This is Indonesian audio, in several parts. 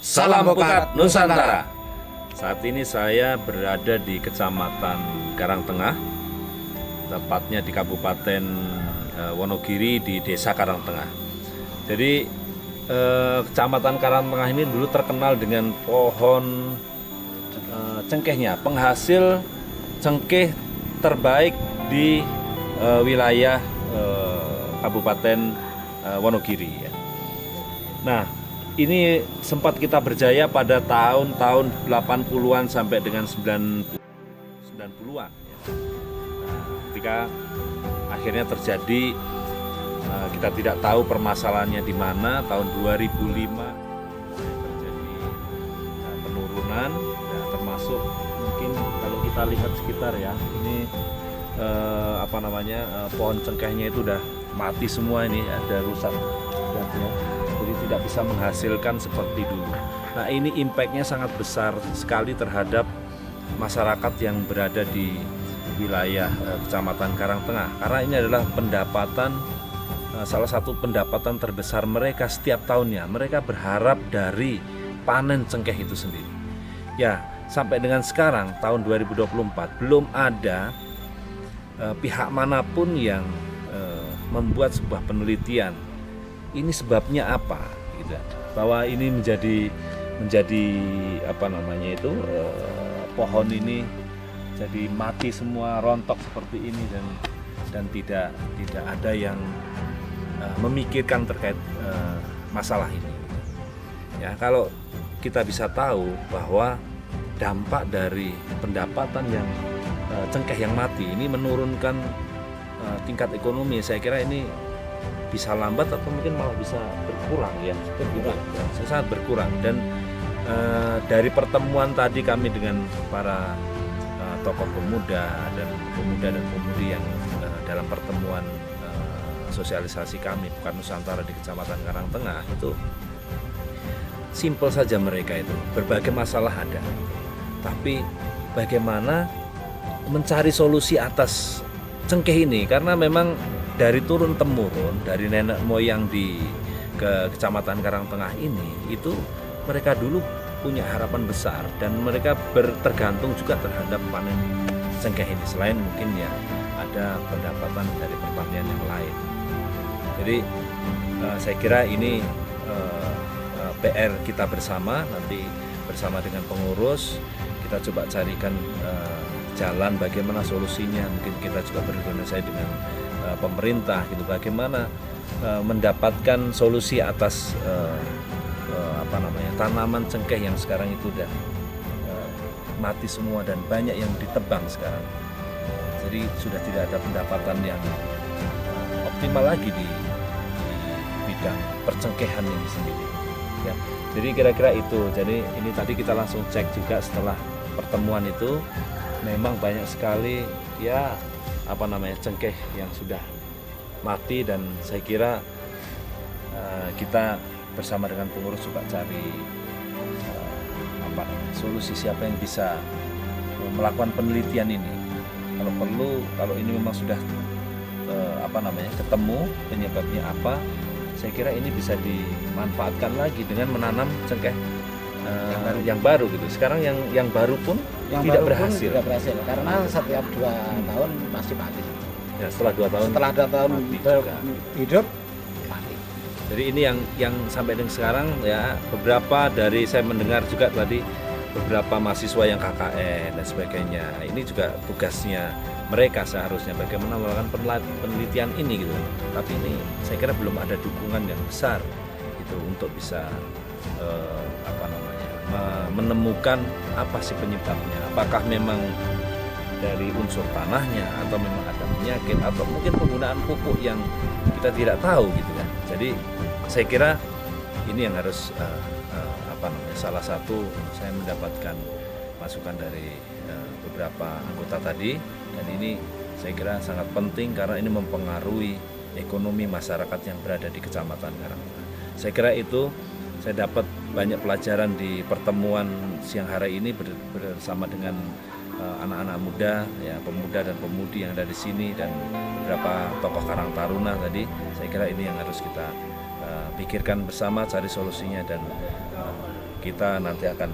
Salam Pokat Nusantara. Saat ini saya berada di Kecamatan Karangtengah, tepatnya di Kabupaten Wonogiri di Desa Karangtengah. Jadi Kecamatan Karangtengah ini dulu terkenal dengan pohon cengkehnya, penghasil cengkeh terbaik di wilayah Kabupaten Wonogiri. Nah, ini sempat kita berjaya pada tahun-tahun 80-an sampai dengan 90-an. Ketika akhirnya terjadi, kita tidak tahu permasalahannya di mana, tahun 2005 terjadi penurunan, termasuk mungkin kalau kita lihat sekitar ya, ini pohon cengkehnya itu udah mati semua, ini ada rusak ya. Jadi tidak bisa menghasilkan seperti dulu. Nah, ini impactnya sangat besar sekali terhadap masyarakat yang berada di wilayah Kecamatan Karangtengah, karena ini adalah salah satu pendapatan terbesar mereka setiap tahunnya. Mereka berharap dari panen cengkeh itu sendiri. Ya, sampai dengan sekarang tahun 2024 belum ada pihak manapun yang membuat sebuah penelitian ini sebabnya apa, gitu. Bahwa ini menjadi pohon ini jadi mati semua, rontok seperti ini, dan tidak ada yang memikirkan terkait masalah ini. Ya, kalau kita bisa tahu bahwa dampak dari pendapatan yang cengkeh yang mati ini menurunkan tingkat ekonomi, saya kira ini bisa lambat atau mungkin malah bisa berkurang ya, sangat berkurang. Dan dari pertemuan tadi kami dengan para tokoh pemuda dan pemudi yang dalam pertemuan sosialisasi kami Pokat Nusantara di Kecamatan Karangtengah, itu simpel saja, mereka itu berbagai masalah ada, tapi bagaimana mencari solusi atas cengkeh ini, karena memang dari turun temurun, dari nenek moyang di Kecamatan Karangtengah ini, itu mereka dulu punya harapan besar dan mereka tergantung juga terhadap panen cengkeh ini. Selain mungkin ya ada pendapatan dari pertanian yang lain. Jadi saya kira ini PR kita bersama, nanti bersama dengan pengurus kita coba carikan jalan bagaimana solusinya. Mungkin kita juga berkoordinasi dengan pemerintah gitu, bagaimana mendapatkan solusi atas tanaman cengkeh yang sekarang itu udah mati semua dan banyak yang ditebang sekarang. Jadi sudah tidak ada pendapatan yang optimal lagi di bidang percengkehan ini sendiri ya. Jadi kira-kira itu. Jadi ini tadi kita langsung cek juga setelah pertemuan itu, memang banyak sekali ya cengkeh yang sudah mati, dan saya kira kita bersama dengan pengurus juga cari solusi, siapa yang bisa melakukan penelitian ini. Kalau perlu, kalau ini memang sudah ketemu penyebabnya apa, saya kira ini bisa dimanfaatkan lagi dengan menanam cengkeh yang baru gitu. Sekarang yang baru pun tidak berhasil karena setiap 2 tahun pasti mati. Ya, setelah 2 tahun hidup mati. Jadi ini yang sampai dengan sekarang ya, beberapa dari saya mendengar juga tadi beberapa mahasiswa yang KKN dan sebagainya, ini juga tugasnya mereka seharusnya bagaimana melakukan penelitian ini gitu. Tapi ini saya kira belum ada dukungan yang besar gitu untuk bisa menemukan apa sih penyebabnya. Apakah memang dari unsur tanahnya, atau memang ada penyakit, atau mungkin penggunaan pupuk yang kita tidak tahu gitu kan. Jadi saya kira ini yang harus salah satu saya mendapatkan masukan dari beberapa anggota tadi, dan ini saya kira sangat penting karena ini mempengaruhi ekonomi masyarakat yang berada di Kecamatan Karangtengah. Saya kira itu saya dapat banyak pelajaran di pertemuan siang hari ini bersama dengan anak-anak muda, ya, pemuda dan pemudi yang ada di sini, dan beberapa tokoh Karang Taruna tadi. Saya kira ini yang harus kita pikirkan bersama, cari solusinya, dan kita nanti akan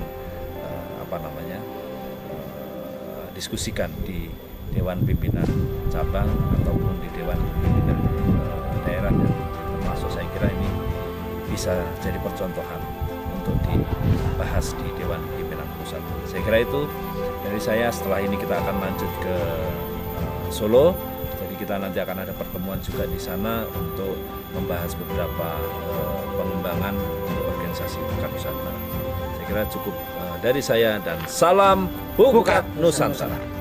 diskusikan di Dewan Pimpinan Cabang ataupun di Dewan Pimpinan Daerah, dan termasuk saya kira ini bisa jadi percontohan untuk dibahas di Dewan Pimpinan Pusat. Saya kira itu dari saya. Setelah ini kita akan lanjut ke Solo, jadi kita nanti akan ada pertemuan juga di sana untuk membahas beberapa pengembangan untuk organisasi Pukat Nusantara. Saya kira cukup dari saya, dan salam Pukat Nusantara.